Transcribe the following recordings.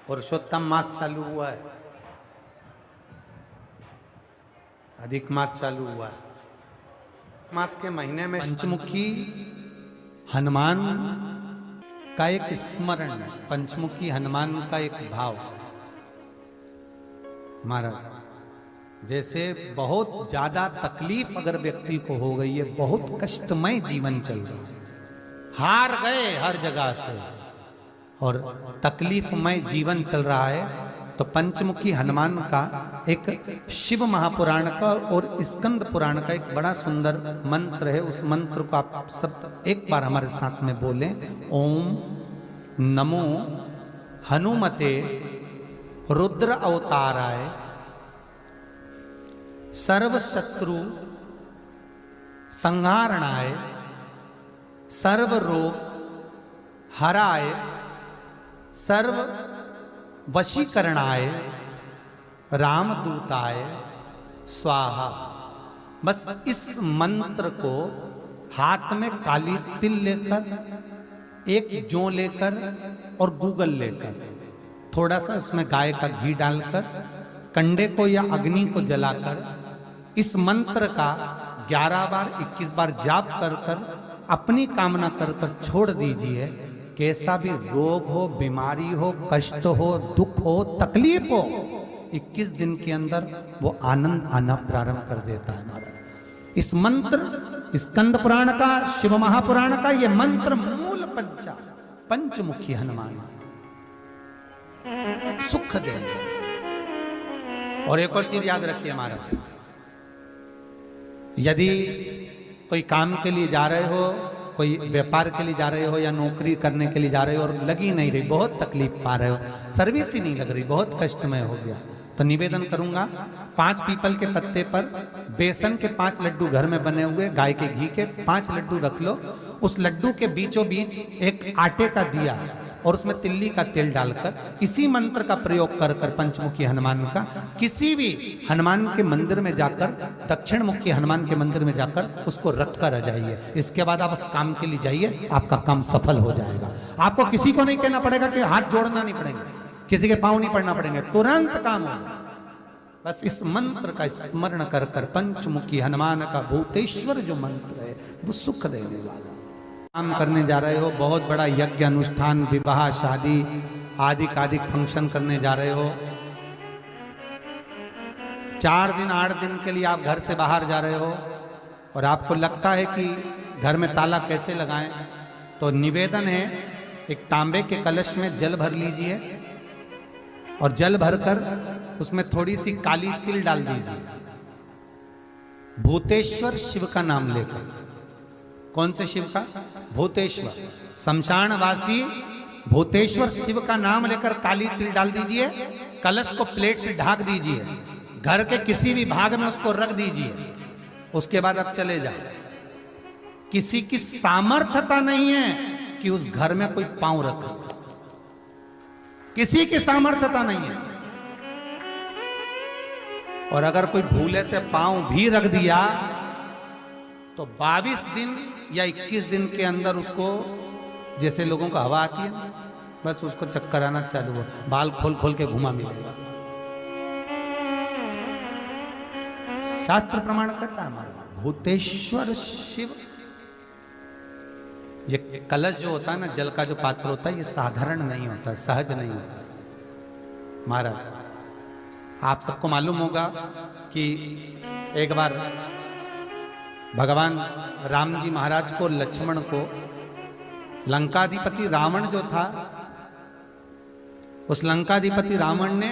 पुरुषोत्तम मास चालू हुआ है, अधिक मास चालू हुआ है। मास के महीने में पंचमुखी हनुमान का एक स्मरण, पंचमुखी हनुमान का एक भाव। महाराज जैसे बहुत ज्यादा तकलीफ अगर व्यक्ति को हो गई है, बहुत कष्टमय जीवन चल रहा है, हार गए हर जगह से और तकलीफमय जीवन चल रहा है, तो पंचमुखी हनुमान का एक शिव महापुराण का और स्कंद पुराण का एक बड़ा सुंदर मंत्र है। उस मंत्र को आप सब एक बार हमारे साथ में बोलें। ओम नमो हनुमते रुद्र अवताराय सर्व शत्रु संहारणाय सर्व रोग हराय सर्व वशीकरणाय रामदूताय स्वाहा। बस इस मंत्र को हाथ में काली तिल लेकर, एक जौ लेकर और गूगल लेकर, थोड़ा सा उसमें गाय का घी डालकर, कंडे को या अग्नि को जलाकर इस मंत्र का 11 बार 21 बार जाप कर कर अपनी कामना कर कर छोड़ दीजिए। कैसा भी रोग हो, बीमारी हो, कष्ट हो, दुख हो, तकलीफ हो, 21 दिन के अंदर वो आनंद आना प्रारंभ कर देता है। महाराज इस मंत्र, स्कंद पुराण का, शिव महापुराण का ये मंत्र मूल पंचमुखी हनुमान सुख देंगे। और एक और चीज याद रखिए महाराज, यदि कोई काम के लिए जा रहे हो, कोई व्यापार के लिए जा रहे हो या नौकरी करने के लिए जा रहे हो और लगी नहीं रही, बहुत तकलीफ पा रहे हो, सर्विस ही नहीं लग रही, बहुत कष्टमय हो गया, तो निवेदन करूंगा 5 पीपल के पत्ते पर बेसन के 5 लड्डू घर में बने हुए, गाय के घी के 5 लड्डू रख लो। उस लड्डू के बीचों बीच एक आटे का दिया और उसमें तिल्ली का तेल डालकर इसी मंत्र का प्रयोग कर कर पंचमुखी हनुमान का किसी भी हनुमान के मंदिर में जाकर, दक्षिण मुखी हनुमान के मंदिर में जाकर उसको रख कर आ जाइए। इसके बाद आप उस काम के लिए जाइए, आपका काम सफल हो जाएगा। आपको किसी को नहीं कहना पड़ेगा कि हाथ जोड़ना नहीं पड़ेगा, किसी के पांव नहीं पड़ना पड़ेंगे, तुरंत काम होगा। बस इस मंत्र का स्मरण कर कर पंचमुखी हनुमान का भूतेश्वर जो मंत्र है वो सुख देने वाला। काम करने जा रहे हो, बहुत बड़ा यज्ञ अनुष्ठान, विवाह, शादी आदि फंक्शन करने जा रहे हो, 4 दिन 8 दिन के लिए आप घर से बाहर जा रहे हो और आपको लगता है कि घर में ताला कैसे लगाएं, तो निवेदन है एक तांबे के कलश में जल भर लीजिए और जल भरकर उसमें थोड़ी सी काली तिल डाल दीजिए, भूतेश्वर शिव का नाम लेकर। कौन से शिव का? भूतेश्वर, शमशानवासी भूतेश्वर शिव का नाम लेकर काली तिल डाल दीजिए, कलश को प्लेट से ढक दीजिए, घर के किसी भी भाग में उसको रख दीजिए। उसके बाद आप चले जाओ। किसी की सामर्थ्यता नहीं है कि उस घर में कोई पांव रखे, किसी की सामर्थ्यता नहीं है। और अगर कोई भूले से पांव भी रख दिया तो 22 दिन या 21 दिन के अंदर उसको, जैसे लोगों को हवा आती है, बस उसको चक्कर आना चालू हो, बाल खोल खोल के घुमा मिलेगा। शास्त्र प्रमाण करता है हमारा भूतेश्वर शिव। ये कलश जो होता है ना, जल का जो पात्र होता है, ये साधारण नहीं होता, सहज नहीं होता। महाराज आप सबको मालूम होगा कि एक बार भगवान राम जी महाराज को, लक्ष्मण को, लंकाधिपति रावण जो था, उस लंकाधिपति रावण ने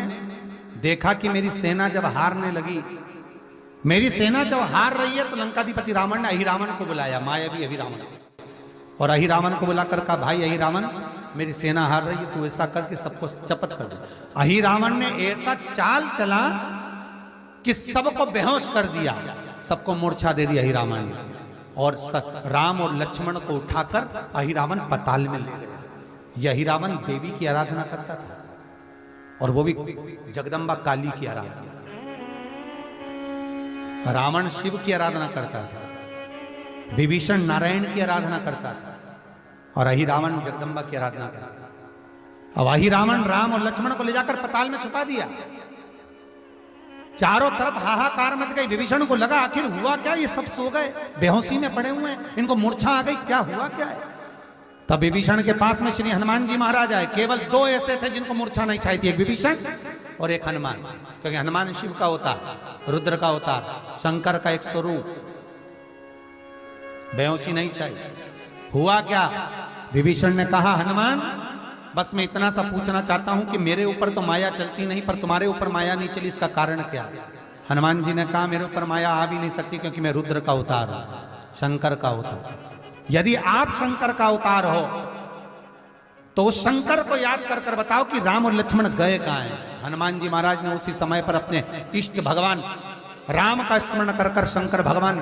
देखा कि मेरी सेना जब हारने लगी, मेरी सेना जब हार रही है, तो लंकाधिपति रावण ने अहिरावण को बुलाया, मायावी अहिरावण, और अहिरावण को बुलाकर कहा, भाई अहिरावण मेरी सेना हार रही है, तू ऐसा करके सबको चपत कर दे। अहिरावण ने ऐसा चाल चला कि सबको बेहोश कर दिया, सबको मूर्छा दे दी अहिरावण ने, और राम और लक्ष्मण को उठाकर अहिरावण पताल में ले गया। यह अहिरावण देवी की आराधना करता था, और वो भी जगदम्बा काली की आराधना। रावण शिव की आराधना करता था, विभीषण नारायण की आराधना करता था, और अहिरावण जगदम्बा की आराधना करता था। अब वही रावण राम और लक्ष्मण को ले जाकर पताल में छुपा दिया। चारों तरफ हाहाकार मच गई। विभीषण को लगा आखिर हुआ क्या, ये सब सो गए, बेहोशी में पड़े हुए हैं, इनको मूर्छा आ गई, क्या हुआ क्या है। तब विभीषण के पास में श्री हनुमान जी महाराज आए। केवल दो ऐसे थे जिनको मूर्छा नहीं छाई थी, एक विभीषण और एक हनुमान, क्योंकि हनुमान शिव का अवतार, रुद्र का अवतार, शंकर का एक स्वरूप। बेहोशी नहीं छाई। हुआ क्या, विभीषण ने कहा हनुमान बस मैं इतना सा पूछना चाहता हूं कि मेरे ऊपर तो माया चलती नहीं पर तुम्हारे ऊपर माया नहीं चली, इसका कारण क्या। हनुमान जी ने कहा मेरे ऊपर माया आ भी नहीं सकती क्योंकि मैं रुद्र का अवतार हूं, शंकर का अवतार। यदि आप शंकर का अवतार हो तो उस शंकर को याद कर कर बताओ कि राम और लक्ष्मण गए कहां हैं। हनुमान जी महाराज ने उसी समय पर अपने इष्ट भगवान राम का स्मरण कर कर शंकर भगवान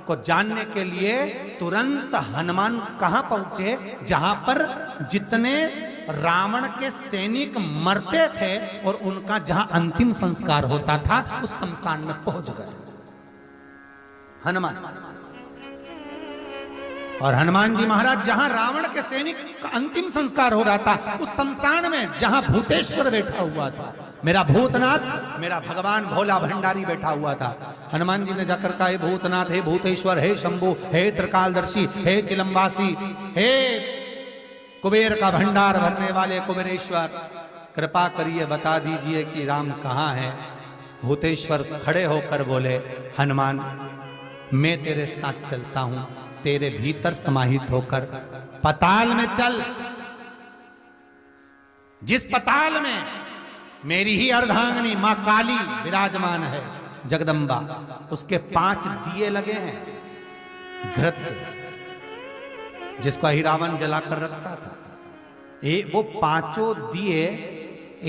को जानने के लिए तुरंत हनुमान कहां पहुंचे, जहां पर जितने रावण के सैनिक मरते थे और उनका जहां अंतिम संस्कार होता था उस शमशान में पहुंच गए हनुमान। और हनुमान जी महाराज जहां रावण के सैनिक का अंतिम संस्कार हो रहा था उस शमशान में जहां भूतेश्वर बैठा हुआ था, मेरा भूतनाथ, मेरा भगवान भोला भंडारी बैठा हुआ था। हनुमान जी ने जाकर कहा हे भूतनाथ, हे भूतेश्वर, हे शंभु, हे त्रिकालदर्शी, हे चिलम्बासी, हे कुबेर का भंडार भरने वाले कुबेरेश्वर, कृपा करिए बता दीजिए कि राम कहाँ है। भूतेश्वर खड़े होकर बोले हनुमान मैं तेरे साथ चलता हूं, तेरे भीतर समाहित होकर पताल में चल। जिस पताल में मेरी ही अर्धांगिनी मां काली विराजमान है, जगदम्बा, उसके 5 दिए लगे हैं घृत के, जिसको अहिरावण जलाकर रखता था। वो 5 दिए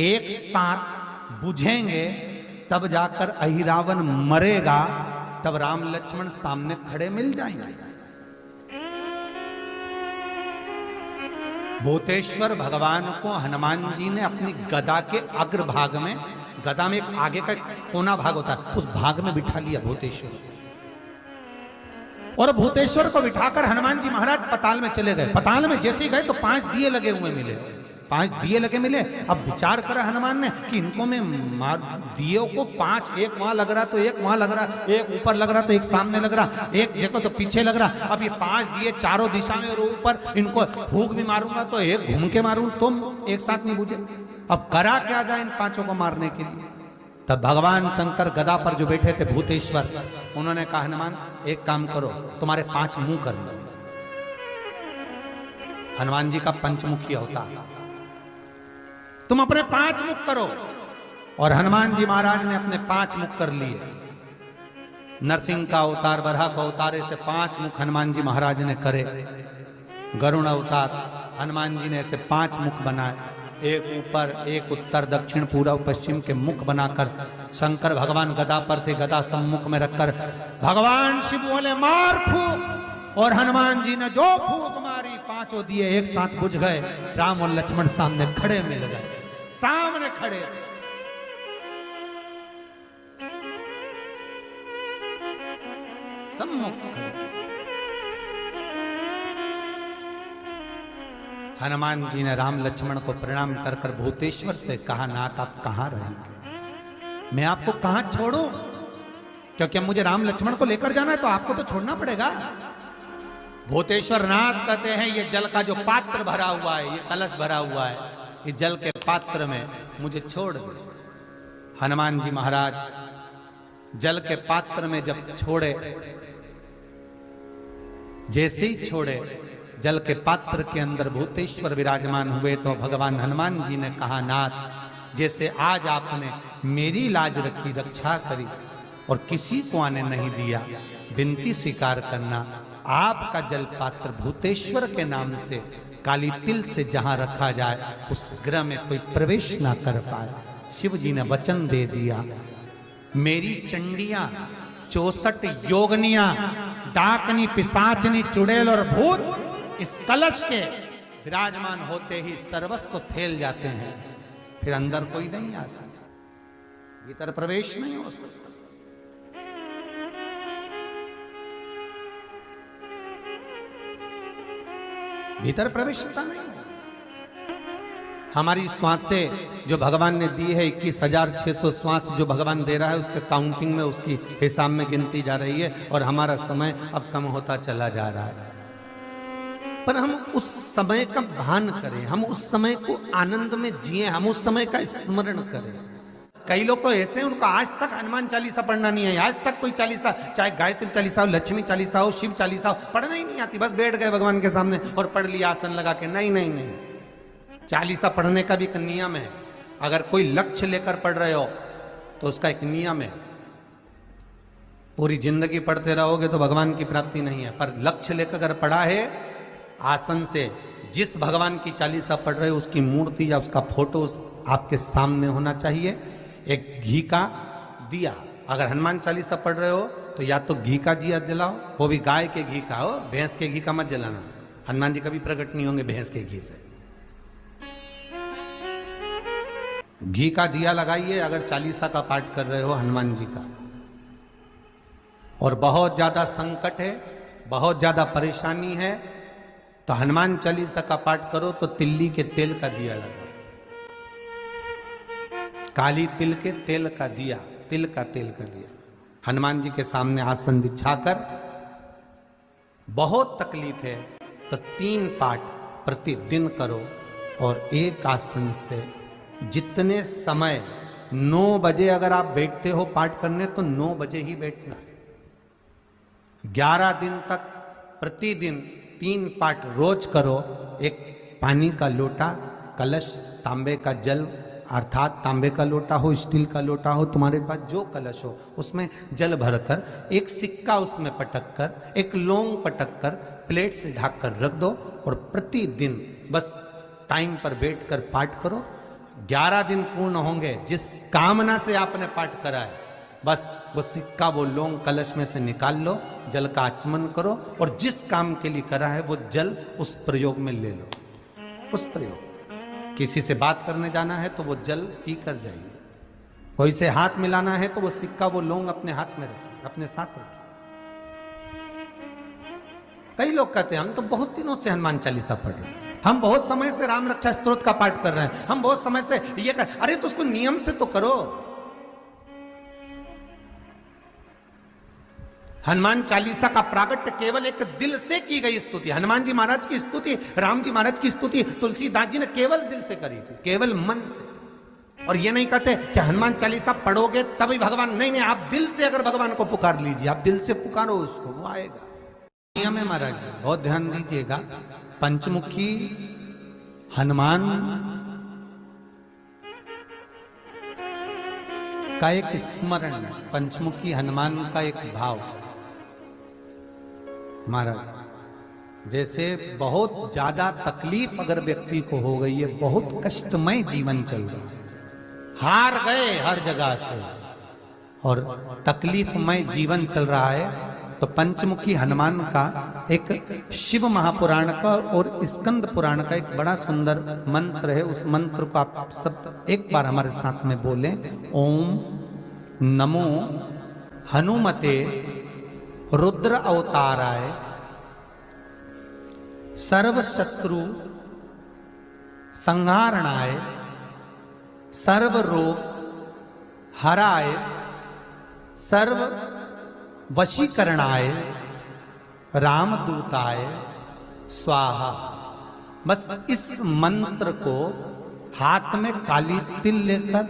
एक साथ बुझेंगे तब जाकर अहिरावण मरेगा, तब राम लक्ष्मण सामने खड़े मिल जाएंगे। भूतेश्वर भगवान को हनुमान जी ने अपनी गदा के अग्रभाग में, गदा में एक आगे का कोना भाग होता है, उस भाग में बिठा लिया भूतेश्वर। और भूतेश्वर को बिठाकर हनुमान जी महाराज पताल में चले गए। पताल में जैसे ही गए तो 5 दिए लगे हुए मिले, 5 दिए लगे मिले। अब विचार करा हनुमान ने कि इनको मैं मार, दियों को 5, एक वहां लग रहा तो एक वहां लग रहा, एक ऊपर लग रहा तो एक सामने लग रहा, एक जगह तो पीछे लग रहा। अब ये 5 दिए चारों दिशा में और ऊपर, इनको फूंक भी मारूंगा तो एक घूम के मारूं तो एक साथ नहीं बुझे। अब करा क्या जाए इन 5 को मारने के लिए। तब भगवान शंकर गदा पर जो बैठे थे भूतेश्वर, उन्होंने कहा हनुमान एक काम करो, तुम्हारे 5 मुंह कर लो। हनुमान जी का पंचमुखी होता, तुम अपने 5 मुख करो। और हनुमान जी महाराज ने अपने 5 मुख कर लिए। नरसिंह का अवतार, बरहा का अवतार, ऐसे 5 मुख हनुमान जी महाराज ने करे। गरुण अवतार, हनुमान जी ने ऐसे 5 मुख बनाए, एक ऊपर, एक उत्तर, दक्षिण, पूर्व, पश्चिम के मुख बनाकर शंकर भगवान गदा पर थे, गदा सम्मुख में रखकर भगवान शिव बोले मार फूंक, और हनुमान जी ने जो फूंक मारी 5 दिए एक साथ बुझ गए। राम और लक्ष्मण सामने खड़े मिल गए, सामने खड़े। सम्मुख खड़े। हनुमान जी ने राम लक्ष्मण को प्रणाम कर कर भूतेश्वर से कहा नाथ आप कहां रहेंगे, मैं आपको कहां छोड़ूं, क्योंकि अब मुझे राम लक्ष्मण को लेकर जाना है तो आपको तो छोड़ना पड़ेगा। भूतेश्वर नाथ कहते हैं ये जल का जो पात्र भरा हुआ है, ये कलश भरा हुआ है, इस जल के पात्र में मुझे छोड़ दे। हनुमान जी महाराज जल के पात्र में जब छोड़े, जैसे ही छोड़े जल के पात्र के अंदर भूतेश्वर विराजमान हुए तो भगवान हनुमान जी ने कहा नाथ जैसे आज आपने मेरी लाज रखी, रक्षा करी और किसी को आने नहीं दिया, विनती स्वीकार करना, आपका जल पात्र भूतेश्वर के नाम से काली तिल से जहां रखा जाए उस गृह में कोई प्रवेश ना कर पाए। शिव जी ने वचन दे दिया, मेरी चंडियां 64 योगनियां, डाकनी, पिशाचनी, चुड़ैल और भूत इस कलश के विराजमान होते ही सर्वस्व फैल जाते हैं, फिर अंदर कोई नहीं आ सकता, भीतर प्रवेश नहीं हो सकता। भीतर प्रवेशता नहीं। हमारी श्वासें जो भगवान ने दी है 21,600 श्वास जो भगवान दे रहा है, उसके काउंटिंग में, उसकी हिसाब में गिनती जा रही है, और हमारा समय अब कम होता चला जा रहा है। पर हम उस समय का भान करें, हम उस समय को आनंद में जिए, हम उस समय का स्मरण करें। कई लोग तो ऐसे हैं, उनको आज तक हनुमान चालीसा पढ़ना नहीं है, आज तक कोई चालीसा, चाहे गायत्री चालीसा हो, लक्ष्मी चालीसा हो, शिव चालीसा हो, पढ़ना ही नहीं आती। बस बैठ गए भगवान के सामने और पढ़ लिया आसन लगा के। नहीं नहीं नहीं, चालीसा पढ़ने का भी एक नियम है। अगर कोई लक्ष्य लेकर पढ़ रहे हो तो उसका एक नियम है। पूरी जिंदगी पढ़ते रहोगे तो भगवान की प्राप्ति नहीं है, पर लक्ष्य लेकर अगर पढ़ा है आसन से, जिस भगवान की चालीसा पढ़ रहे हो उसकी मूर्ति या उसका फोटो आपके सामने होना चाहिए। एक घी का दिया, अगर हनुमान चालीसा पढ़ रहे हो तो या तो घी का दिया जलाओ, वो भी गाय के घी का हो, भैंस के घी का मत जलाना। हनुमान जी कभी प्रकट नहीं होंगे भैंस के घी से। घी का दिया लगाइए अगर चालीसा का पाठ कर रहे हो हनुमान जी का। और बहुत ज्यादा संकट है, बहुत ज्यादा परेशानी है, तो हनुमान चालीसा का पाठ करो तो तिल्ली के तेल का दिया लगाओ, काली तिल के तेल का दिया, तिल का तेल का दिया हनुमान जी के सामने आसन बिछाकर। बहुत तकलीफ है तो 3 पाठ प्रतिदिन करो, और एक आसन से जितने समय, 9 बजे अगर आप बैठते हो पाठ करने तो 9 बजे ही बैठना है। 11 दिन तक प्रतिदिन 3 पाठ रोज करो। एक पानी का लोटा, कलश, तांबे का जल, अर्थात तांबे का लोटा हो, स्टील का लोटा हो, तुम्हारे पास जो कलश हो उसमें जल भरकर, एक सिक्का उसमें पटक कर, एक लौंग पटक कर प्लेट से ढक कर रख दो, और प्रतिदिन बस टाइम पर बैठकर पाठ करो। 11 दिन पूर्ण होंगे, जिस कामना से आपने पाठ करा है बस वो सिक्का, वो लौंग कलश में से निकाल लो, जल का आचमन करो, और जिस काम के लिए करा है वो जल उस प्रयोग में ले लो। उस प्रयोग, किसी से बात करने जाना है तो वो जल पी कर जाइए, कोई से हाथ मिलाना है तो वो सिक्का, वो लौंग अपने हाथ में रखिए, अपने साथ रखिए। कई लोग कहते हैं हम तो बहुत दिनों से हनुमान चालीसा पढ़ रहे हैं, हम बहुत समय से राम रक्षा स्तोत्र का पाठ कर रहे हैं, हम बहुत समय से ये कर। अरे तो उसको नियम से तो करो। हनुमान चालीसा का प्रागट्य केवल एक दिल से की गई स्तुति। हनुमान जी महाराज की स्तुति, राम जी महाराज की स्तुति तुलसीदास जी ने केवल दिल से करी थी, केवल मन से। और ये नहीं कहते कि हनुमान चालीसा पढ़ोगे तभी भगवान, नहीं नहीं, आप दिल से अगर भगवान को पुकार लीजिए, आप दिल से पुकारो उसको, वो आएगा। नियम है महाराज, बहुत ध्यान दीजिएगा। पंचमुखी हनुमान का एक स्मरण, पंचमुखी हनुमान का एक भाव। महाराज जैसे बहुत ज्यादा तकलीफ अगर व्यक्ति को हो गई है, बहुत कष्टमय जीवन चल रहा है, हार गए हर जगह से और तकलीफमय जीवन चल रहा है, तो पंचमुखी हनुमान का एक शिव महापुराण का और स्कंद पुराण का एक बड़ा सुंदर मंत्र है। उस मंत्र को आप सब एक बार हमारे साथ में बोलें। ओम नमो हनुमते रुद्र अवताराय सर्व शत्रु संहारणाय सर्व रोग हराय सर्व वशीकरणाय रामदूताय स्वाहा। बस इस मंत्र को हाथ में काली तिल लेकर,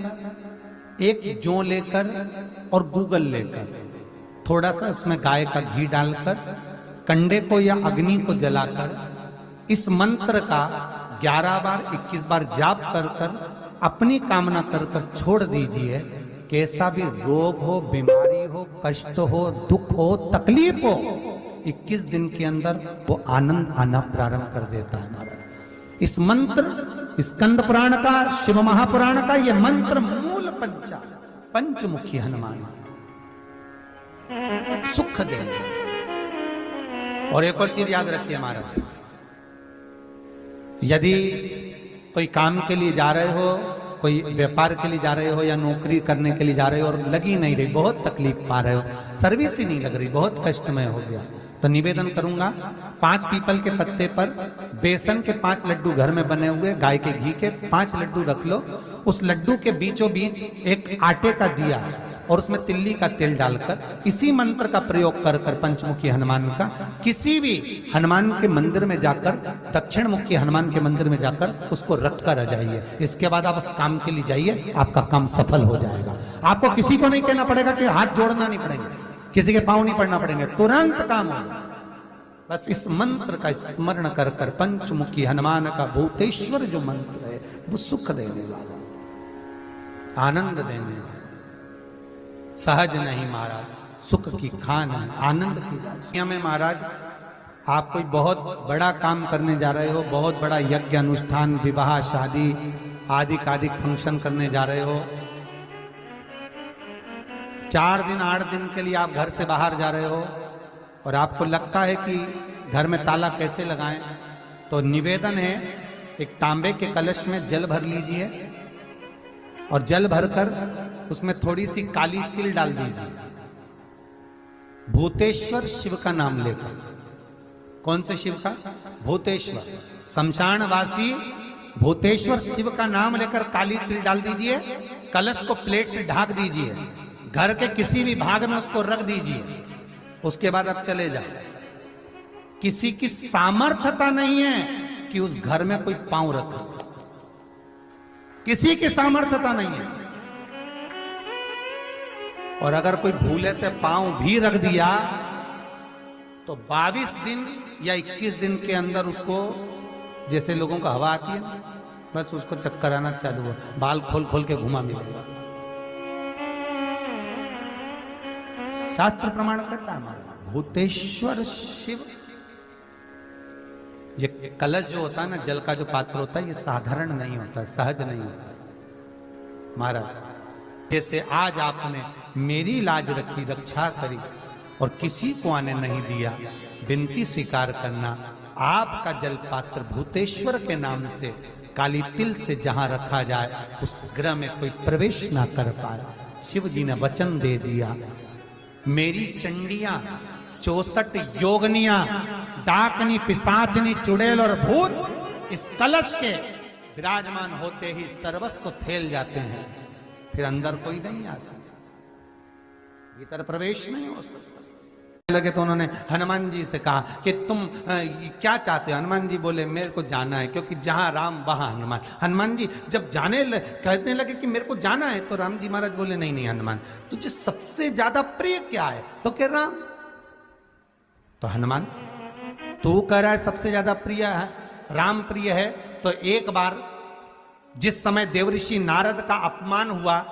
एक जौ लेकर और गूगल लेकर, थोड़ा सा उसमें गाय का घी डालकर, कंडे को या अग्नि को जलाकर इस मंत्र का 11 बार 21 बार जाप कर कर अपनी कामना कर कर छोड़ दीजिए। कैसा भी रोग हो, बीमारी हो, कष्ट हो, दुख हो, तकलीफ हो, 21 दिन के अंदर वो आनंद आना प्रारंभ कर देता है। महाराज इस मंत्र, स्कंद पुराण का, शिव महापुराण का ये मंत्र मूल पंचमुखी हनुमान सुख देंगे। और एक और चीज याद रखिए महाराज, यदि कोई काम के लिए जा रहे हो, कोई व्यापार के लिए जा रहे हो या नौकरी करने के लिए जा रहे हो और लगी नहीं रही, बहुत तकलीफ पा रहे हो, सर्विस ही नहीं लग रही, बहुत कष्टमय हो गया, तो निवेदन करूंगा 5 पीपल के पत्ते पर बेसन के 5 लड्डू घर में बने हुए गाय के घी के 5 लड्डू रख लो। उस लड्डू के बीचों बीच एक आटे का दिया और उसमें तिल्ली का तेल डालकर इसी मंत्र का प्रयोग कर कर पंचमुखी हनुमान का किसी भी हनुमान के मंदिर में जाकर, दक्षिण मुखी हनुमान के मंदिर में जाकर उसको रख कर आ जाइए। इसके बाद आप उस काम के लिए जाइए, आपका काम सफल हो जाएगा। आपको किसी को नहीं कहना पड़ेगा कि हाथ जोड़ना नहीं पड़ेगा, किसी के पांव नहीं पड़ना पड़ेंगे, तुरंत काम होगा। बस इस मंत्र का स्मरण कर कर पंचमुखी हनुमान का भूतेश्वर जो मंत्र है वो सुख देने वाला, आनंद देने वाला, सहज नहीं महाराज, सुख की खान है, आनंद की राशियां में। महाराज आप कोई बहुत बड़ा काम करने जा रहे हो, बहुत बड़ा यज्ञ अनुष्ठान, विवाह, शादी आदि आदि फंक्शन करने जा रहे हो, 4 दिन 8 दिन के लिए आप घर से बाहर जा रहे हो और आपको लगता है कि घर में ताला कैसे लगाएं, तो निवेदन है एक तांबे के कलश में जल भर लीजिए और जल भरकर उसमें थोड़ी सी काली तिल डाल दीजिए। भूतेश्वर शिव का नाम लेकर। कौन से शिव का? भूतेश्वर, शमशानवासी भूतेश्वर शिव का नाम लेकर काली तिल डाल दीजिए। कलश को प्लेट से ढक दीजिए, घर के किसी भी भाग में उसको रख दीजिए। उसके बाद आप चले जाओ। किसी की सामर्थ्यता नहीं है कि उस घर में कोई पांव रखे, किसी की सामर्थ्यता नहीं है। और अगर कोई भूले से पांव भी रख दिया तो 22 दिन या 21 दिन के अंदर उसको, जैसे लोगों को हवा आती है बस उसको चक्कर आना चालू हो, बाल खोल खोल के घुमा मिलेगा। शास्त्र प्रमाण करता है हमारा भूतेश्वर शिव। ये कलश जो होता है ना, जल का जो पात्र होता है, ये साधारण नहीं होता, सहज नहीं होता महाराज। जैसे आज आपने मेरी लाज रखी, रक्षा करी और किसी को आने नहीं दिया, विनती स्वीकार करना। आपका जल पात्र भूतेश्वर के नाम से काली तिल से जहां रखा जाए उस गृह में कोई प्रवेश ना कर पाए। शिव जी ने वचन दे दिया, मेरी चंडियां 64 योगनियां, डाकनी, पिशाचनी, चुड़ैल और भूत इस कलश के विराजमान होते ही सर्वस्व फैल जाते हैं, फिर अंदर कोई नहीं आ सकता, भीतर प्रवेश नहीं हो सकता। लगे तो उन्होंने हनुमान जी से कहा कि तुम क्या चाहते हो? हनुमान जी बोले मेरे को जाना है, क्योंकि जहां राम वहां हनुमान। हनुमान जी जब कहने लगे कि मेरे को जाना है, तो राम जी महाराज बोले नहीं नहीं हनुमान, तुझे सबसे ज्यादा प्रिय क्या है? तो कह राम। तो हनुमान तू कह रहा है सबसे ज्यादा प्रिय है राम प्रिय है, तो एक बार जिस समय देवऋषि नारद का अपमान हुआ,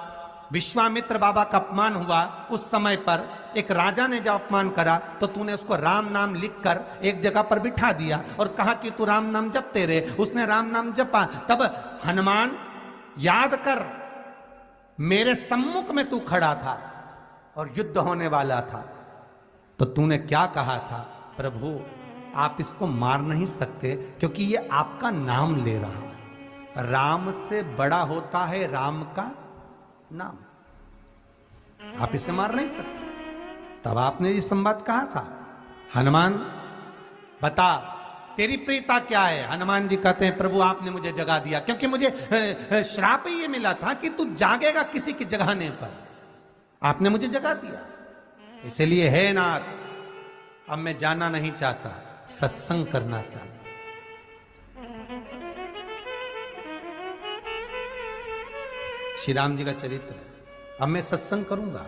विश्वामित्र बाबा का अपमान हुआ, उस समय पर एक राजा ने जब अपमान करा तो तूने उसको राम नाम लिखकर एक जगह पर बिठा दिया और कहा कि तू राम नाम जपते रहे। उसने राम नाम जपा। तब हनुमान याद कर, मेरे सम्मुख में तू खड़ा था और युद्ध होने वाला था, तो तूने क्या कहा था? प्रभु आप इसको मार नहीं सकते क्योंकि ये आपका नाम ले रहा है। राम से बड़ा होता है राम का नाम, आप इसे मार नहीं सकते। तब आपने ये संवाद कहा था, हनुमान बता तेरी प्रियता क्या है? हनुमान जी कहते हैं प्रभु आपने मुझे जगा दिया, क्योंकि मुझे श्राप ये मिला था कि तू जागेगा किसी की जगाने पर, आपने मुझे जगा दिया। इसलिए हे नाथ, अब मैं जाना नहीं चाहता, सत्संग करना चाहता। श्री राम जी का चरित्र है। अब मैं सत्संग करूंगा,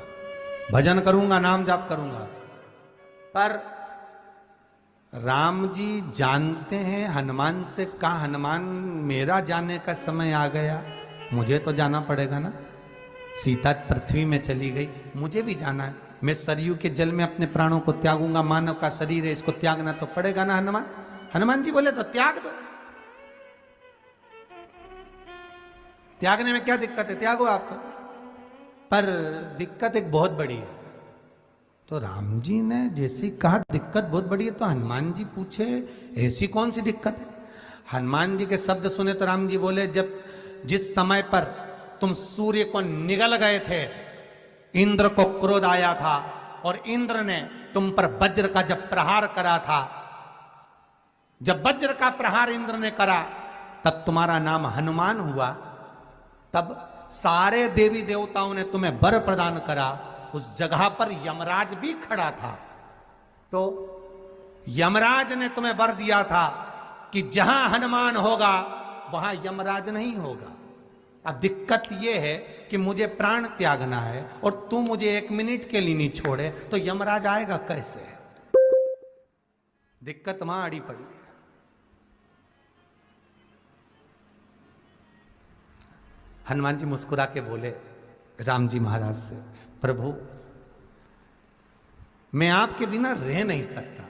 भजन करूंगा, नाम जाप करूंगा। पर राम जी जानते हैं हनुमान से कहा, हनुमान मेरा जाने का समय आ गया, मुझे तो जाना पड़ेगा ना। सीता पृथ्वी में चली गई, मुझे भी जाना है। मैं सरयू के जल में अपने प्राणों को त्यागूंगा, मानव का शरीर है, इसको त्यागना तो पड़ेगा ना हनुमान। हनुमान जी बोले तो त्याग दो, त्यागने में क्या दिक्कत है, त्यागो आप तो। पर दिक्कत एक बहुत बड़ी है। तो राम जी ने जैसी कहा दिक्कत बहुत बड़ी है, तो हनुमान जी पूछे ऐसी कौन सी दिक्कत है? हनुमान जी के शब्द सुने तो राम जी बोले, जब जिस समय पर तुम सूर्य को निगल गए थे, इंद्र को क्रोध आया था और इंद्र ने तुम पर वज्र का जब प्रहार करा था, जब वज्र का प्रहार इंद्र ने करा, तब तुम्हारा नाम हनुमान हुआ। तब सारे देवी देवताओं ने तुम्हें वर प्रदान करा। उस जगह पर यमराज भी खड़ा था। तो यमराज ने तुम्हें वर दिया था कि जहां हनुमान होगा वहां यमराज नहीं होगा। अब दिक्कत यह है कि मुझे प्राण त्यागना है और तू मुझे 1 मिनट के लिए नहीं छोड़े, तो यमराज आएगा कैसे? दिक्कत वहां अड़ी पड़ी है। हनुमान जी मुस्कुरा के बोले राम जी महाराज से, प्रभु मैं आपके बिना रह नहीं सकता।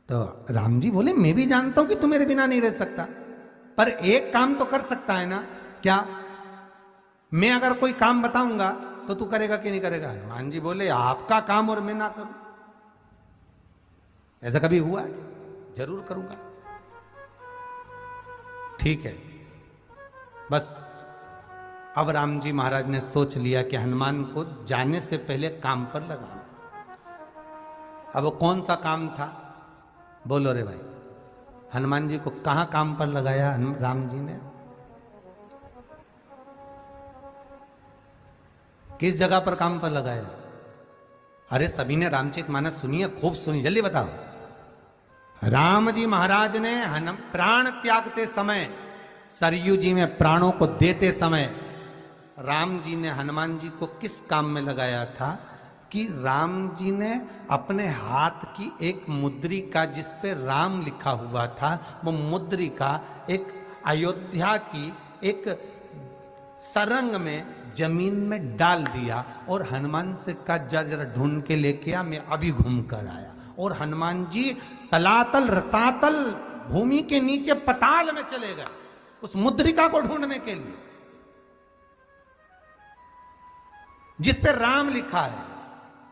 तो राम जी बोले, मैं भी जानता हूं कि तू मेरे बिना नहीं रह सकता, पर एक काम तो कर सकता है ना। क्या? मैं अगर कोई काम बताऊंगा तो तू करेगा कि नहीं करेगा? हनुमान जी बोले, आपका काम और मैं ना करूं, ऐसा कभी हुआ है? जरूर करूंगा। ठीक है। बस अब राम जी महाराज ने सोच लिया कि हनुमान को जाने से पहले काम पर लगाना। अब वो कौन सा काम था? बोलो रे भाई। हनुमान जी को कहां काम पर लगाया राम जी ने? किस जगह पर काम पर लगाया? अरे सभी ने रामचरितमानस सुनी है, खूब सुनी, जल्दी बताओ। राम जी महाराज ने प्राण त्यागते समय, सरयू जी में प्राणों को देते समय, राम जी ने हनुमान जी को किस काम में लगाया था? कि राम जी ने अपने हाथ की एक मुद्रिका जिस पे राम लिखा हुआ था, वो मुद्रिका एक अयोध्या की एक सरंग में जमीन में डाल दिया और हनुमान से कहा जा जरा ढूंढ के लेके आ, मैं अभी घूम कर आया। और हनुमान जी तलातल रसातल भूमि के नीचे पताल में चले गए उस मुद्रिका को ढूंढने के लिए जिस पे राम लिखा है।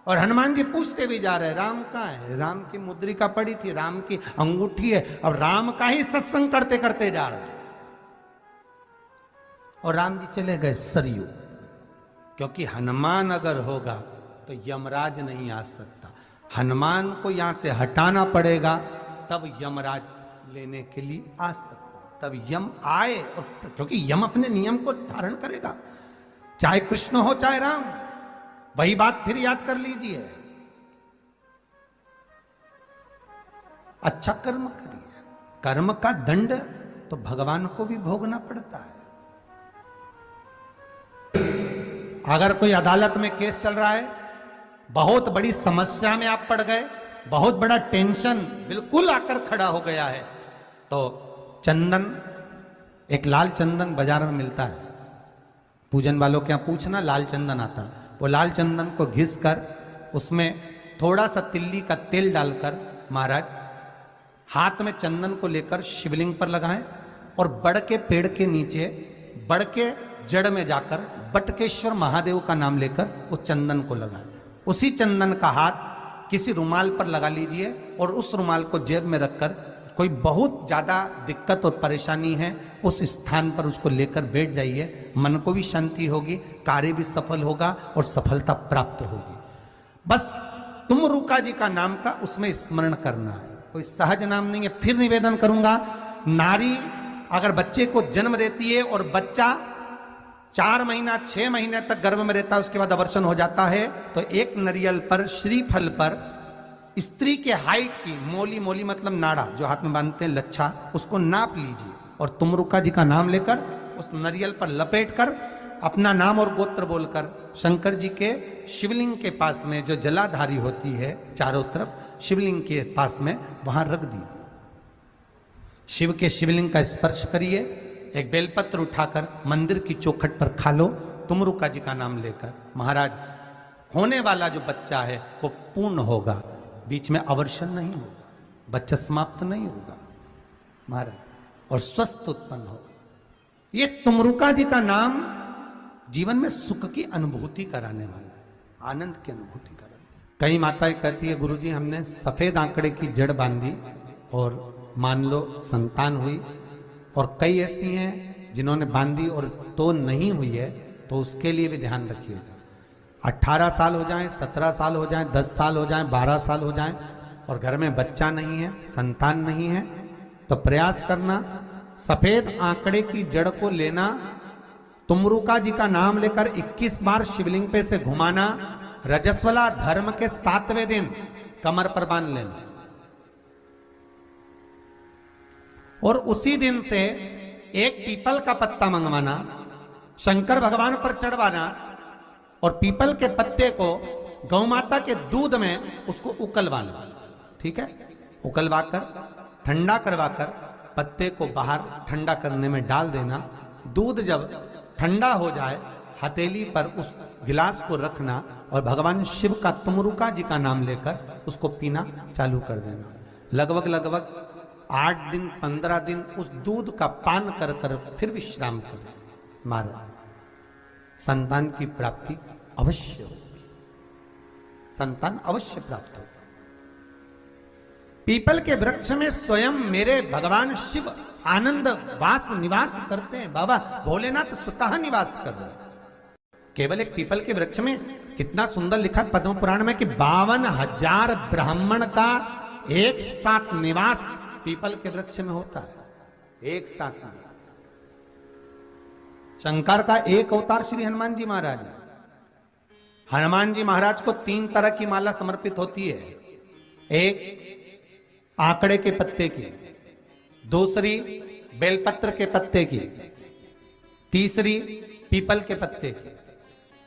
और हनुमान जी पूछते भी जा रहे, राम कहाँ है? राम की मुद्रिका पड़ी थी, राम की अंगूठी है। अब राम का ही सत्संग करते करते जा रहे। और राम जी चले गए सरयू, क्योंकि हनुमान अगर होगा तो यमराज नहीं आ सकता। हनुमान को यहां से हटाना पड़ेगा, तब यमराज लेने के लिए आ सकता। तब यम आए, और क्योंकि यम अपने नियम को धारण करेगा, चाहे कृष्ण हो चाहे राम। वही बात फिर याद कर लीजिए, अच्छा कर्म करिए, कर्म का दंड तो भगवान को भी भोगना पड़ता है। अगर कोई अदालत में केस चल रहा है, बहुत बड़ी समस्या में आप पड़ गए, बहुत बड़ा टेंशन बिल्कुल आकर खड़ा हो गया है, तो चंदन, एक लाल चंदन बाजार में मिलता है, पूजन वालों के यहाँ पूछना, लाल चंदन आता है। वो लाल चंदन को घिस कर उसमें थोड़ा सा तिल्ली का तेल डालकर महाराज हाथ में चंदन को लेकर शिवलिंग पर लगाएं और बड़ के पेड़ के नीचे, बड़ के जड़ में जाकर बटकेश्वर महादेव का नाम लेकर उस चंदन को लगाएं। उसी चंदन का हाथ किसी रुमाल पर लगा लीजिए और उस रुमाल को जेब में रखकर, कोई बहुत ज़्यादा दिक्कत और परेशानी है उस स्थान पर उसको लेकर बैठ जाइए। मन को भी शांति होगी, कार्य भी सफल होगा और सफलता प्राप्त होगी। बस तुमरुका जी का नाम का उसमें स्मरण करना है, कोई सहज नाम नहीं है। फिर निवेदन करूंगा, नारी अगर बच्चे को जन्म देती है और बच्चा 4 महीना 6 महीने तक गर्भ में रहता है, उसके बाद अवर्षण हो जाता है, तो एक नरियल पर, श्रीफल पर स्त्री के हाइट की मोली, मोली मतलब नाड़ा जो हाथ में बांधते हैं, लच्छा, उसको नाप लीजिए और तुमरुका जी का नाम लेकर उस नरियल पर लपेटकर अपना नाम और गोत्र बोलकर शंकर जी के शिवलिंग के पास में जो जलाधारी होती है चारों तरफ शिवलिंग के पास में, वहां रख दीजिए। शिव के शिवलिंग का स्पर्श करिए, एक बेलपत्र उठाकर मंदिर की चौखट पर खा लो, तुमरुका जी का नाम लेकर। महाराज होने वाला जो बच्चा है वो पूर्ण होगा, बीच में अवर्षण नहीं होगा, बच्चा समाप्त नहीं होगा महाराज, और स्वस्थ उत्पन्न होगा। ये तुमरुका जी का नाम जीवन में सुख की अनुभूति कराने वाला है, आनंद की अनुभूति कराने। कई माताएं कहती है, गुरुजी हमने सफेद आंकड़े की जड़ बांधी और मान लो संतान हुई, और कई ऐसी हैं जिन्होंने बांधी और तो नहीं हुई है, तो उसके लिए भी ध्यान रखिएगा। 18 साल हो जाएं, 17 साल हो जाएं, 10 साल हो जाएं, 12 साल हो जाएं और घर में बच्चा नहीं है, संतान नहीं है, तो प्रयास करना सफेद आंकड़े की जड़ को लेना, तुमरुका जी का नाम लेकर 21 बार शिवलिंग पे से घुमाना, रजस्वला धर्म के 7वें दिन कमर पर बांध लेना और उसी दिन से एक पीपल का पत्ता मंगवाना, शंकर भगवान पर चढ़वाना और पीपल के पत्ते को गौ माता के दूध में उसको उकलवाना। ठीक है, उकलवाकर ठंडा करवाकर पत्ते को बाहर ठंडा करने में डाल देना। दूध जब ठंडा हो जाए हथेली पर उस गिलास को रखना और भगवान शिव का तुमरुका जी का नाम लेकर उसको पीना चालू कर देना। लगभग 8 दिन 15 दिन उस दूध का पान कर कर फिर विश्राम करें। महाराज, संतान की प्राप्ति अवश्य होगी, संतान अवश्य प्राप्त होगा। पीपल के वृक्ष में स्वयं मेरे भगवान शिव आनंद वास निवास करते हैं। बाबा भोलेनाथ स्वतः निवास कर रहे हैं केवल एक पीपल के वृक्ष में। कितना सुंदर लिखा पद्म पुराण में कि 52,000 ब्राह्मण का एक साथ निवास पीपल के वृक्ष में होता है। एक साथ निवास। शंकर का एक अवतार श्री हनुमान जी महाराज है। हनुमान जी महाराज को 3 तरह की माला समर्पित होती है। एक आंकड़े के पत्ते की, दूसरी बेलपत्र के पत्ते की, तीसरी पीपल के पत्ते की।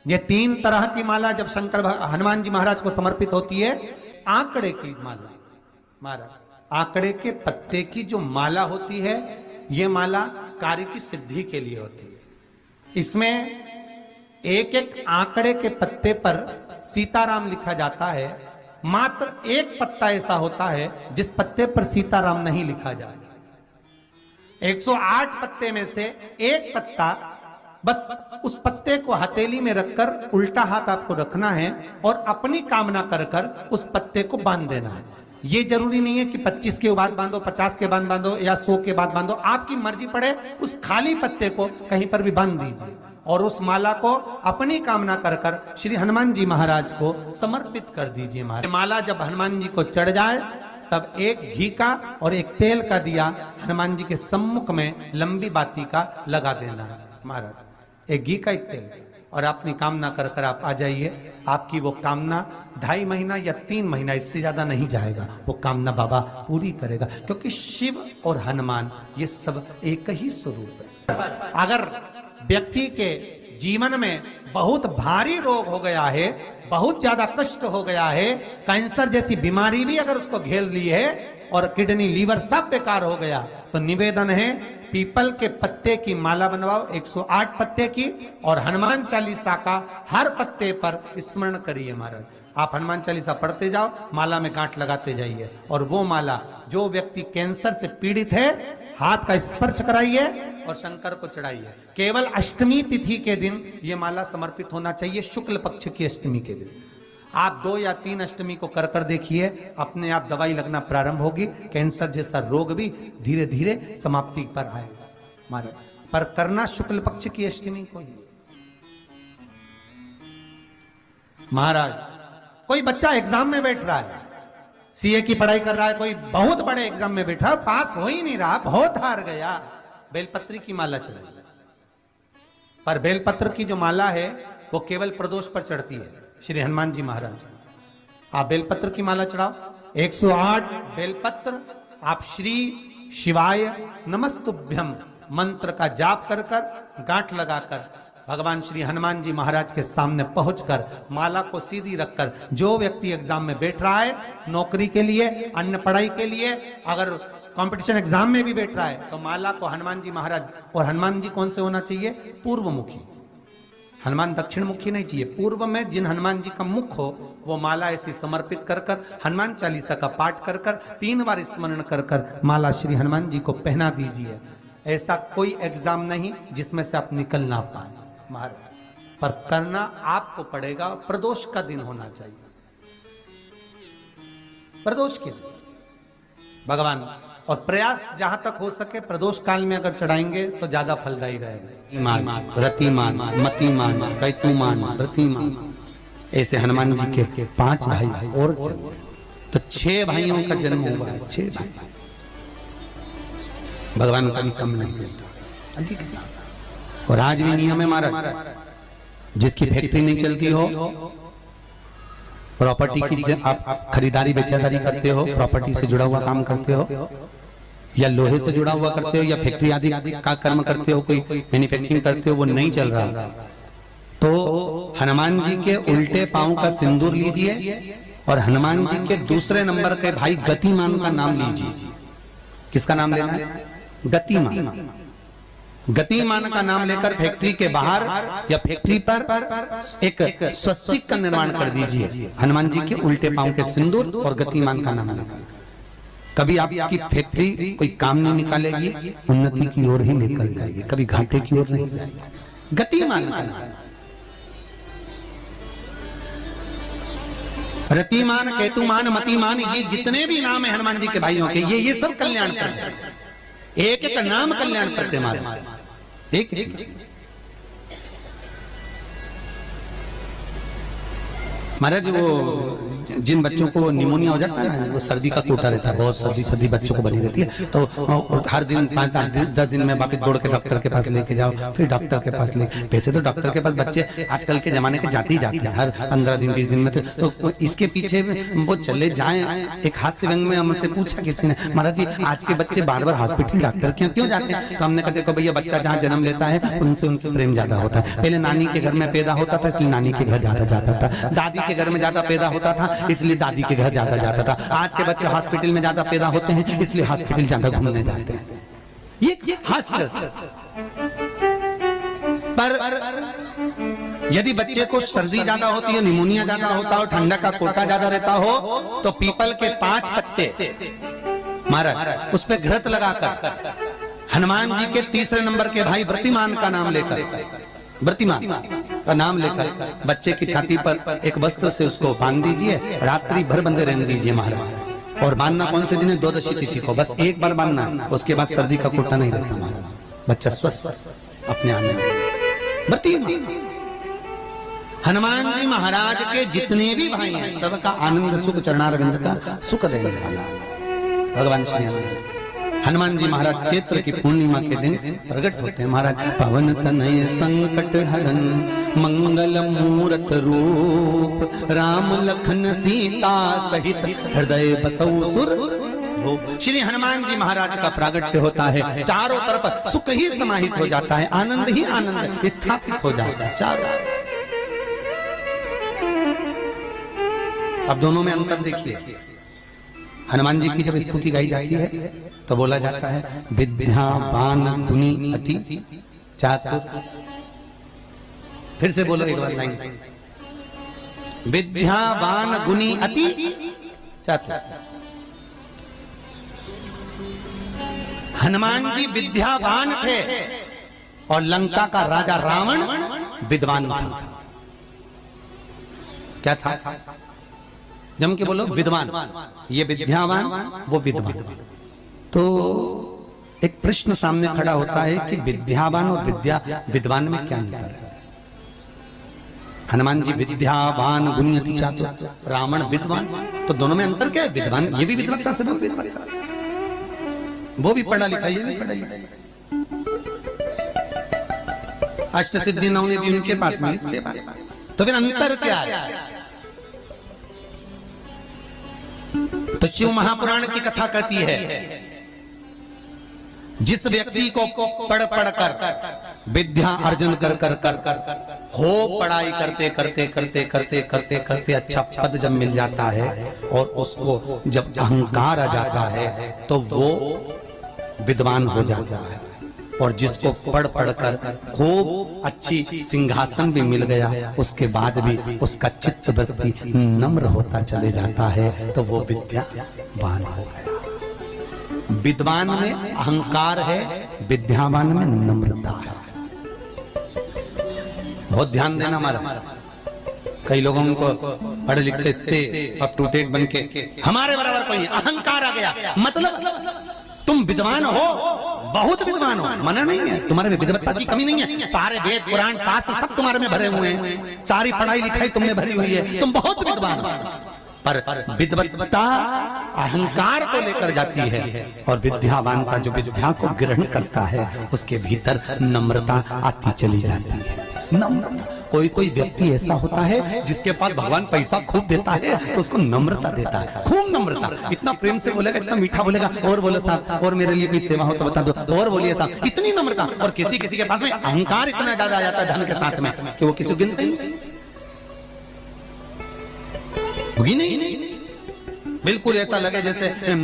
ये 3 तरह की माला जब शंकर हनुमान जी महाराज को समर्पित होती है। आंकड़े की माला महाराज, आंकड़े के पत्ते की जो माला होती है, ये माला कार्य की सिद्धि के लिए होती है। इसमें एक एक आंकड़े के पत्ते पर सीताराम लिखा जाता है। मात्र एक पत्ता ऐसा होता है जिस पत्ते पर सीताराम नहीं लिखा जाता। 108 पत्ते में से एक पत्ता, बस उस पत्ते को हथेली में रखकर उल्टा हाथ आपको रखना है और अपनी कामना कर कर उस पत्ते को बांध देना है। ये जरूरी नहीं है कि 25 के बाद बांधो, 50 के बाद बांधो या 100 के बाद बांधो, आपकी मर्जी पड़े। उस खाली पत्ते को कहीं पर भी बांध दीजिए और उस माला को अपनी कामना कर कर श्री हनुमान जी महाराज को समर्पित कर दीजिए। माला जब हनुमान जी को चढ़ जाए तब एक घी का और एक तेल का दिया हनुमान जी के सम्मुख में लंबी बाती का लगा देना है महाराज। एक घी का, एक तेल, और अपनी कामना कर कर आप आ जाइए। आपकी वो कामना 2.5 महीना या 3 महीना, इससे ज्यादा नहीं जाएगा, वो कामना बाबा पूरी करेगा। क्योंकि शिव और हनुमान ये सब एक ही स्वरूप है। अगर व्यक्ति के जीवन में बहुत भारी रोग हो गया है, बहुत ज्यादा कष्ट हो गया है, कैंसर जैसी बीमारी भी अगर उसको घेर ली है और किडनी लीवर सब बेकार हो गया, तो निवेदन है पीपल के पत्ते की माला बनवाओ, 108 पत्ते की, और हनुमान चालीसा का हर पत्ते पर स्मरण करिए महाराज। आप हनुमान चालीसा पढ़ते जाओ, माला में गांठ लगाते जाइए, और वो माला जो व्यक्ति कैंसर से पीड़ित है हाथ का स्पर्श कराइए और शंकर को चढ़ाइए। केवल अष्टमी तिथि के दिन ये माला समर्पित होना चाहिए, शुक्ल पक्ष की अष्टमी के दिन। आप 2 या 3 अष्टमी को कर कर देखिए, अपने आप दवाई लगना प्रारंभ होगी। कैंसर जैसा रोग भी धीरे धीरे समाप्ति पर आएगा महाराज। पर करना शुक्ल पक्ष की अष्टमी को ही महाराज। कोई बच्चा एग्जाम में बैठ रहा है, सीए की पढ़ाई कर रहा है, कोई बहुत बड़े एग्जाम में बैठा, पास हो ही नहीं रहा, बहुत हार गया, बेलपत्री की माला चढ़ाई। पर बेलपत्र की जो माला है वो केवल प्रदोष पर चढ़ती है श्री हनुमान जी महाराज। आप बेलपत्र की माला चढ़ाओ, 108 बेलपत्र आप श्री शिवाय नमस्तुभ्यम मंत्र का जाप कर कर गांठ लगाकर भगवान श्री हनुमान जी महाराज के सामने पहुंचकर माला को सीधी रखकर, जो व्यक्ति एग्जाम में बैठ रहा है, नौकरी के लिए, अन्य पढ़ाई के लिए, अगर कंपटीशन एग्जाम में भी बैठ रहा है, तो माला को हनुमान जी महाराज, और हनुमान जी कौन से होना चाहिए? पूर्वमुखी। हनुमान दक्षिण मुखी नहीं चाहिए, पूर्व में जिन हनुमान जी का मुख हो वो माला ऐसी समर्पित कर कर हनुमान चालीसा का पाठ कर कर 3 बार स्मरण कर कर माला श्री हनुमान जी को पहना दीजिए। ऐसा कोई एग्जाम नहीं जिसमें से आप निकल ना पाए महाराज, पर करना आपको पड़ेगा। प्रदोष का दिन होना चाहिए, प्रदोष के दिन भगवान, और प्रयास जहां तक हो सके प्रदोष काल में अगर चढ़ाएंगे तो ज्यादा फलदायी रहेगा। रतिमान, मतिमान, कैतुमान, रतिमान, ऐसे हनुमान जी के 5 भाई और जन्म, तो 6 भाइयों का जन्म हुआ है। 6 भाई, भगवान का भी कम नहीं होता, अधिक नहीं। और आज भी नियम है महाराज, जिसकी फैक्ट्री नहीं चलती हो, प्रॉपर्टी की आप खरीदारी बेचादारी करते हो, प्रॉपर्टी से जुड़ा हुआ काम करते हो, या लोहे से जुड़ा हुआ करते हो, या फैक्ट्री आदि का कर्म करते हो, कोई मैन्युफैक्चरिंग करते हो, वो नहीं चल रहा, तो हनुमान जी के उल्टे पांव का सिंदूर लीजिए और हनुमान जी के दूसरे नंबर के भाई गतिमान का नाम लीजिए। किसका नाम लेना है? गतिमान। गतिमान का नाम लेकर फैक्ट्री के बाहर या फैक्ट्री पर एक स्वस्तिक का निर्माण कर दीजिए, हनुमान जी के उल्टे पांव के सिंदूर और गतिमान का नाम लेकर। कभी आपकी फैक्ट्री कोई काम नहीं निकालेगी, उन्नति की ओर ही निकल जाएगी, कभी घाटे की ओर नहीं जाएगी। गतिमान का नाम, रतिमान, केतुमान, मतिमान, ये जितने भी नाम है हनुमान जी के भाइयों के, ये सब कल्याण करते हैं। एक एक नाम कल्याण करते हमारे, एक महाराज। वो जिन बच्चों को निमोनिया हो जाता है ना, वो सर्दी का कोटा रहता है, बहुत सर्दी बच्चों को बनी रहती है, तो हर दिन 5-10 दिन में वापस दौड़ के डॉक्टर के पास लेके जाओ, फिर डॉक्टर के पास लेके, वैसे तो डॉक्टर के पास बच्चे आजकल के जमाने के जाते ही जाते हैं, हर 15 दिन 20 दिन में, तो इसके पीछे वो चले जाएं। एक हास्य व्यंग में हमसे पूछा किसी ने, महाराज जी आज के बच्चे बार बार हॉस्पिटल डॉक्टर क्यों जाते हैं? तो हमने कहा देखो भैया, बच्चा जहाँ जन्म लेता है उनसे प्रेम ज्यादा होता है। पहले नानी के घर में पैदा होता था, इसलिए नानी के घर ज्यादा जाता था, दादी के घर में ज्यादा पैदा होता था, इसलिए दादी के घर ज्यादा जाता था। आज के बच्चे हॉस्पिटल में ज्यादा पैदा होते हैं, इसलिए हॉस्पिटल ज्यादा घूमने जाते हैं। ये हास्य। पर यदि बच्चे को सर्दी ज्यादा होती है, निमोनिया ज्यादा होता हो, ठंडा का कोटा ज्यादा रहता हो, तो पीपल के 5 पत्ते महाराज उस पर घृत लगाकर हनुमान जी के तीसरे नंबर के भाई व्रतिमान का नाम लेकर, व्रतिमान का नाम लेकर बच्चे की छाती पर एक वस्त्र से उसको बांध दीजिए, रात्रि भर बंधे रहने दीजिए महाराज। और बांधना कौन से दिन है? 12 तिथि को, बस एक बार बांधना, उसके बाद सर्दी का कोटा नहीं रहता महाराज, बच्चा स्वस्थ अपने आने। व्रतिमान हनुमान जी महाराज के जितने भी भाई हैं, सबका आनंद सुख चरणारविंद का सुख देने वाला भगवान श्री हनुमान जी महाराज चैत्र की पूर्णिमा के दिन प्रकट होते हैं महाराज। पवन तनय संकट हरन मंगल मूरत रूप, राम लखन सीता सहित हृदय बसौ सुर। श्री हनुमान जी महाराज का प्रागट्य होता है, चारों तरफ सुख ही समाहित हो जाता है, आनंद ही आनंद स्थापित हो जाता है चारों। अब दोनों में अंतर देखिए। हनुमान जी की जब स्तुति गाई जाती है तो बोला जाता है विद्यावान गुणी अति चातुर। फिर से बोलो एक बार लाइन से, विद्यावान गुणी अति चातुर। हनुमान जी विद्यावान थे और लंका का राजा रावण विद्वान था। क्या था? जम के बोलो विद्वान, ये विद्यावान वो विद्वान। तो एक प्रश्न सामने खड़ा होता है कि विद्यावान और विद्वान में क्या अंतर है? हनुमान जी विद्यावान गुणी अति चातुर, रावण विद्वान, तो दोनों में अंतर क्या है? विद्वान ये भी विद्वत्ता से विद्वत्ता, वो भी पढ़ा लिखा, ये भी पढ़ा लिखा। अष्ट सिद्धि नवनिधि उनके पास में, इसके पास। तो फिर अंतर क्या है? तो शिव महापुराण की कथा कहती है, जिस व्यक्ति को पढ़ कर विद्या अर्जन कर खूब पढ़ाई करते करते अच्छा पद जब मिल जाता है और उसको जब अहंकार आ जाता है तो वो विद्वान हो जाता है। और जिसको पढ़ कर खूब अच्छी सिंहासन भी मिल गया, उसके बाद भी उसका चित्त वृत्ति नम्र होता चले जाता है, तो वो विद्यावान हो गया। विद्वान में अहंकार है, विद्यावान में नम्रता है। बहुत ध्यान देना हमारा। कई लोगों को पढ़े लिखे थे, अप टू डेट बन के हमारे बराबर कोई अहंकार आ गया, मतलब तुम विद्वान हो, बहुत विद्वान हो, मना नहीं है, तुम्हारे में विद्वत्ता की कमी नहीं है, सारे वेद पुराण शास्त्र सब तुम्हारे में भरे हुए हैं, सारी पढ़ाई लिखाई तुमने भरी हुई है, तुम बहुत विद्वान हो। पर विद्वत्ता अहंकार को लेकर जाती है, और विद्यावान का जो विद्या को ग्रहण करता है उसके भीतर नम्रता आती चली जाती है। नम्रता, कोई कोई व्यक्ति ऐसा होता है जिसके पास भगवान पैसा खूब देता है तो उसको नम्रता देता है, खूब नम्रता, इतना प्रेम से बोलेगा, इतना मीठा बोलेगा, और बोलो साहब और मेरे लिए कोई सेवा हो तो बता दो, और बोलिए साहब, इतनी नम्रता। और किसी किसी के पास में अहंकार इतना ज्यादा आ जाता है धन के साथ में कि वो किसी गिनते ही होगी नहीं, बिल्कुल ऐसा लगे जैसे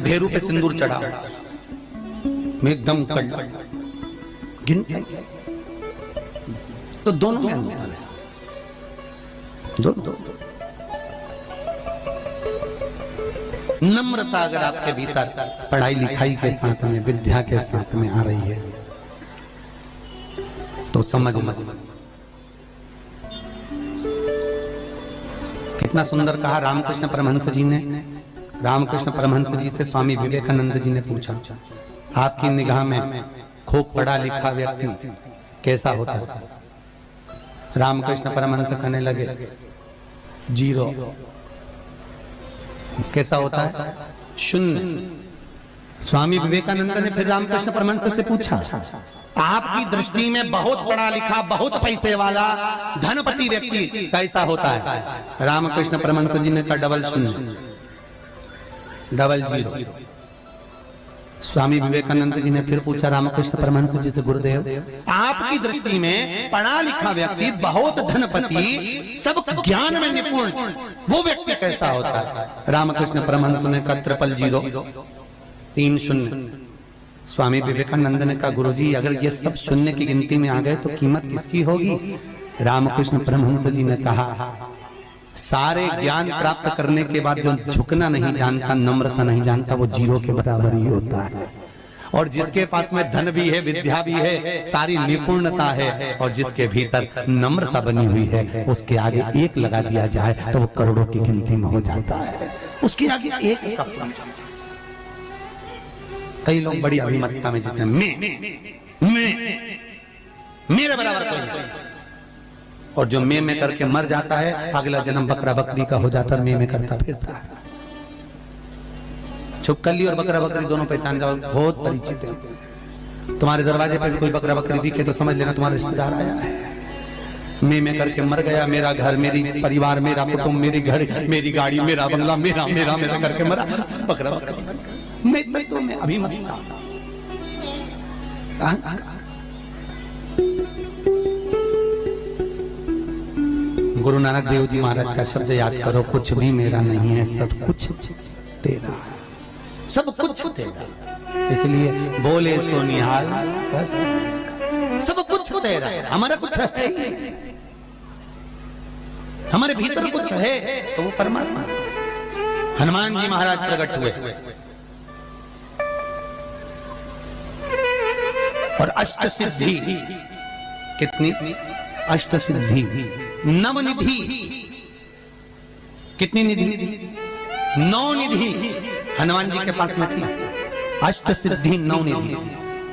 भेरू पे सिंदूर चढ़ा, एकदम गिनते। तो दोनों में अंतर है, दो। नम्रता अगर आपके भीतर पढ़ाई लिखाई के साथ में, विद्या के साथ में आ रही है तो समझ कितना सुंदर कहा रामकृष्ण परमहंस जी ने। रामकृष्ण परमहंस जी से स्वामी विवेकानंद जी ने पूछा, आपकी निगाह में खूब पढ़ा लिखा व्यक्ति कैसा होता है? रामकृष्ण परमहंस कहने लगे, जीरो। कैसा होता है? शून्य। स्वामी विवेकानंद ने फिर रामकृष्ण परमहंस से पूछा, आपकी दृष्टि में बहुत पढ़ा लिखा, बहुत पैसे वाला, धनपति व्यक्ति कैसा होता है? रामकृष्ण परमहंस जी ने कहा, डबल शून्य, डबल जीरो। स्वामी विवेकानंद जी ने फिर पूछा रामकृष्ण परमहंस जी से, गुरुदेव आपकी दृष्टि में पढ़ा लिखा व्यक्ति, बहुत धनपति, सब ज्ञान में निपुण, वो व्यक्ति कैसा होता है? रामकृष्ण परमहंस ने कहा, ट्रिपल जीरो, 3 शून्य। स्वामी विवेकानंद ने कहा, गुरुजी अगर ये सब शून्य की गिनती में आ गए तो कीमत किसकी होगी? रामकृष्ण परमहंस जी ने कहा, सारे ज्ञान प्राप्त करने के बाद जो झुकना नहीं जानता, नम्रता नहीं जानता, वो जीरो के बराबर ही होता है। और जिसके पास में धन भी है, विद्या भी है, सारी निपुणता है, और जिसके भीतर नम्रता बनी हुई है, उसके आगे एक लगा दिया जाए तो वो करोड़ों की गिनती में हो जाता है। उसके आगे एक का कई लोग बड़ी अभिमतता में जीते हैं, मैं मेरे बराबर कोई नहीं, और जो मैं करके मर जाता है, अगला जन्म बकरा बकरी का हो जाता है, मैं करता फिरता है। छुपकली और बकरा बकरी दोनों पहचान जाओ, बहुत परिचित है। तुम्हारे दरवाजे पर भी कोई बकरा बकरी दिखे तो समझ लेना तुम्हारा रिश्तेदार आया है। मैं करके मर गया, मेरा घर, मेरी परिवार, मेरा कुटुंब, मेरी घर, मेरी गाड़ी, मेरा बंगला, मेरा मेरा मेरा करके मरा, बकरा बकरा मैं तो मैं अभिमतता। गुरु नानक देव जी महाराज का शब्द याद करो, कुछ भी मेरा नहीं है, सब कुछ तेरा, सब कुछ तेरा। इसलिए बोले सो निहाल, सब कुछ तेरा, हमारा कुछ है, हमारे भीतर कुछ है तो वो परमात्मा। हनुमान जी महाराज प्रकट हुए और अष्ट सिद्धि, कितनी? अष्ट सिद्धि, नवनिधि, कितनी निधि? 9 निधि हनुमान जी के पास में थी। अष्ट सिद्धि 9 निधि,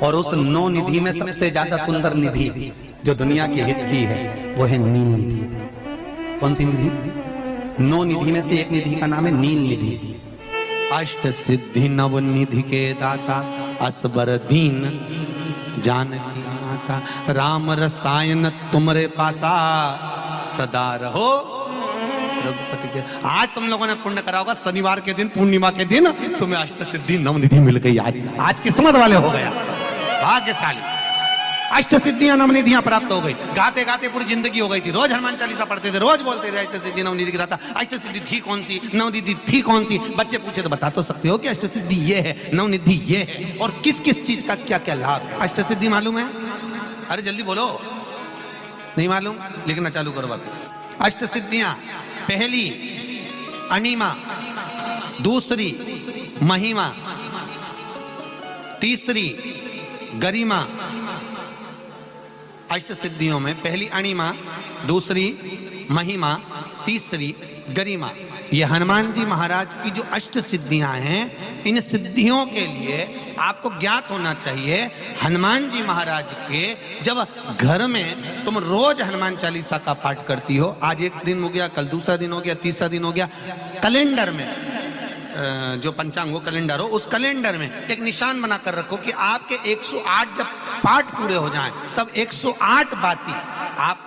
और उस 9 निधि में सबसे ज्यादा सुंदर निधि जो दुनिया के हित की है वो है नील निधि। कौन सी निधि? 9 निधि में से एक निधि का नाम है नील निधि। अष्ट सिद्धि नव निधि के दाता, असबर दीन जानकी माता, राम रसायन तुमरे पासा सदा रहो रघुपति के। आज तुम लोगों ने पुण्य करा होगा, शनिवार के दिन, पूर्णिमा के दिन तुम्हें अष्ट सिद्धि नवनिधि मिल गई। आज किस्मत वाले हो गया, भाग्यशाली। अष्ट सिद्धियां नवनिधियां प्राप्त हो गई, गाते गाते पूरी जिंदगी हो गई थी। रोज हनुमान चालीसा पढ़ते थे, रोज बोलते थे अष्ट सिद्धि नवनिधि की दाता। अष्ट सिद्धि थी कौन सी, नवनिधि थी कौन सी? बच्चे पूछे तो बता तो सकते हो कि अष्ट सिद्धि ये है, नवनिधि ये है, और किस किस चीज का क्या क्या लाभ। अष्ट सिद्धि मालूम है? अरे जल्दी बोलो, नहीं मालूम? लिखना चालू करो बात। अष्ट सिद्धियां, पहली अनिमा, दूसरी महिमा, तीसरी गरिमा। अष्ट सिद्धियों में पहली अणिमा, दूसरी महिमा, तीसरी गरिमा। ये हनुमान जी महाराज की जो अष्ट सिद्धियां हैं, इन सिद्धियों के लिए आपको ज्ञात होना चाहिए, हनुमान जी महाराज के जब घर में तुम रोज हनुमान चालीसा का पाठ करती हो, आज एक दिन हो गया, कल दूसरा दिन हो गया, तीसरा दिन हो गया, कैलेंडर में जो पंचांगो कैलेंडर हो, उस कैलेंडर में एक निशान बना कर रखो कि आपके 108 जब पाठ पूरे हो जाएं, तब 108 बाती आप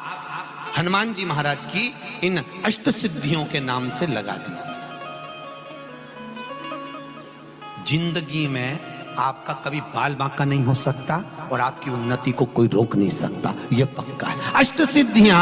हनुमान जी महाराज की इन अष्ट सिद्धियों के नाम से लगा दीजिए। जिंदगी में आपका कभी बाल बांका नहीं हो सकता और आपकी उन्नति को कोई रोक नहीं सकता, यह पक्का है। अष्ट सिद्धियां,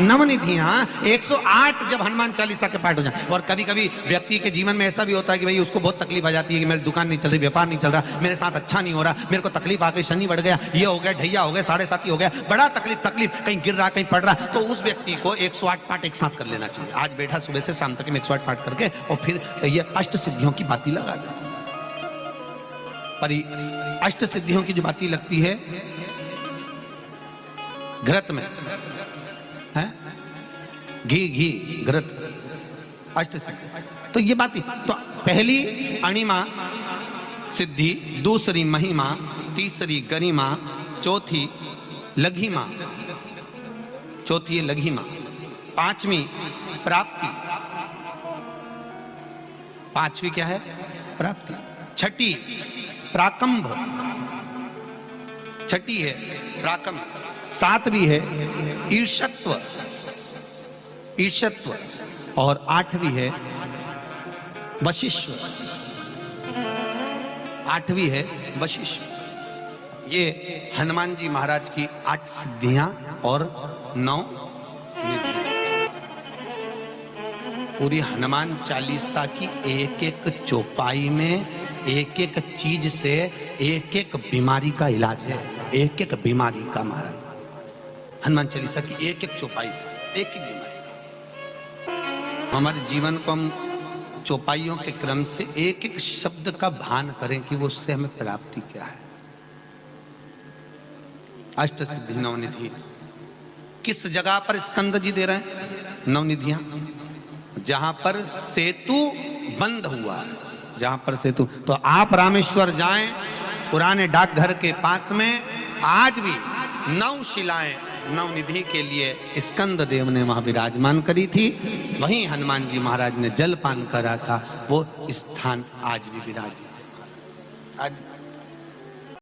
नवनिधियां 108 जब हनुमान चालीसा के पाठ हो जाए। और कभी कभी व्यक्ति के जीवन में ऐसा भी होता है कि भाई उसको बहुत तकलीफ आ जाती है कि मेरी दुकान नहीं चल रही, व्यापार नहीं चल रहा, मेरे साथ अच्छा नहीं हो रहा, मेरे को तकलीफ आ गई, शनि बढ़ गया, ये हो गया, ढैया हो गया, 7.5 हो गया, बड़ा तकलीफ, कहीं गिर रहा, कहीं पड़ रहा, तो उस व्यक्ति को 108 पाठ एक साथ कर लेना चाहिए। आज बैठा सुबह से शाम तक में 108 पाठ करके और फिर ये अष्ट सिद्धियों की बाती लगा दे। पर अष्ट सिद्धियों की जो बाती लगती है घृत में है, घी घृत, अष्ट सिद्धि, तो ये बाती, तो पहली अणिमा सिद्धि, दूसरी महिमा, तीसरी गरिमा, चौथी लघिमा, चौथी है लघिमा, पांचवी प्राप्ति, पांचवी क्या है? प्राप्ति। छठी प्राकंभ, छठी है प्राकंभ, सातवीं है ईर्षत्व, ईर्षत्व, और आठवीं है वशिष्व, आठवीं है वशिष्व। ये हनुमान जी महाराज की 8 सिद्धियां और 9 निधियां। पूरी हनुमान चालीसा की एक एक चौपाई में एक एक चीज से एक एक बीमारी का इलाज है, एक एक बीमारी का। महाराज हनुमान चालीसा की एक एक चौपाई से एक एक बीमारी। हमारे जीवन को हम चौपाइयों के क्रम से एक एक शब्द का भान करें कि वो उससे हमें प्राप्ति क्या है। अष्ट सिद्धि नवनिधि किस जगह पर स्कंद जी दे रहे हैं? नवनिधियां जहां पर सेतु बंद हुआ है, जहां पर सेतु, तो आप रामेश्वर जाएं, पुराने डाकघर के पास में आज भी 9 शिलाएं नवनिधि के लिए स्कंद देव ने वहां विराजमान करी थी, वहीं हनुमान जी महाराज ने जलपान करा था, वो स्थान आज भी विराजित है। आज